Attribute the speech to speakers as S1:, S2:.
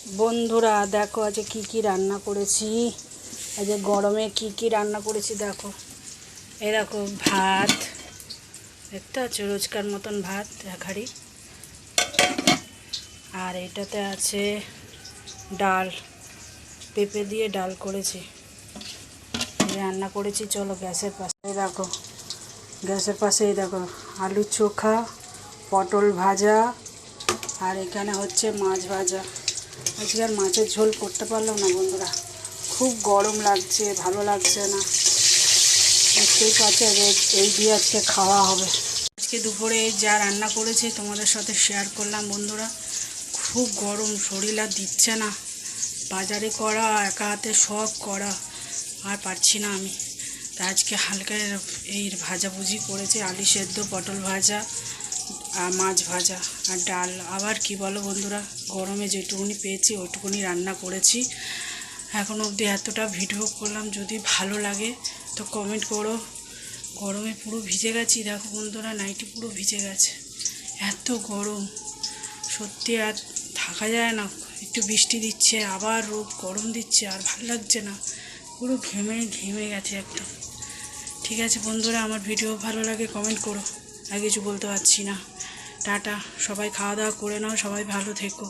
S1: বন্ধুরা দেখো আজ কি রান্না করেছি। আজ গরমে কি রান্না করেছি দেখো। এই দেখো ভাত, দেখতে আছে রোজকার মতন ভাত এক হাঁড়ি, আর এটাতে আছে ডাল, পেঁপে দিয়ে ডাল করেছি, রান্না করেছি। চলো গ্যাসের পাশে দেখো, গ্যাসের পাশেই দেখো আলু চোখা, পটল ভাজা, আর এখানে হচ্ছে মাছ ভাজা। আজকে আর মাছের ঝোল করতে পারলাম না বন্ধুরা, খুব গরম লাগছে, ভালো লাগছে না। দেখতেই পাচ্ছে এই দিয়ে আজকে খাওয়া হবে। আজকে দুপুরে যা রান্না করেছি তোমাদের সাথে শেয়ার করলাম বন্ধুরা। খুব গরম, শরীর আর দিচ্ছে না, বাজারে করা একা হাতে সব করা আর পারছি না আমি। তা আজকে হালকা এই ভাজাভুজি করেছি, আলু সেদ্ধ, পটল ভাজা আর মাছ ভাজা আর ডাল। আবার কি বলো বন্ধুরা, গরমে যেটুকুনি পেয়েছি ওইটুকুনি রান্না করেছি। এখন অবধি এতটা ভিডিও করলাম, যদি ভালো লাগে তো কমেন্ট করো। গরমে পুরো ভিজে গেছি দেখো বন্ধুরা, নাইটি পুরো ভিজে গেছে, এত গরম সত্যি আর থাকা যায় না। একটু বৃষ্টি দিচ্ছে, আবার রোদ গরম দিচ্ছে, আর ভালো লাগছে না, পুরো ঘেমে গেছে একদম। ঠিক আছে বন্ধুরা, আমার ভিডিও ভালো লাগে কমেন্ট করো, আর কিছু বলতে পারছি না। টাটা, সবাই খাওয়া দাওয়া করে নাও, সবাই ভালো থেকো।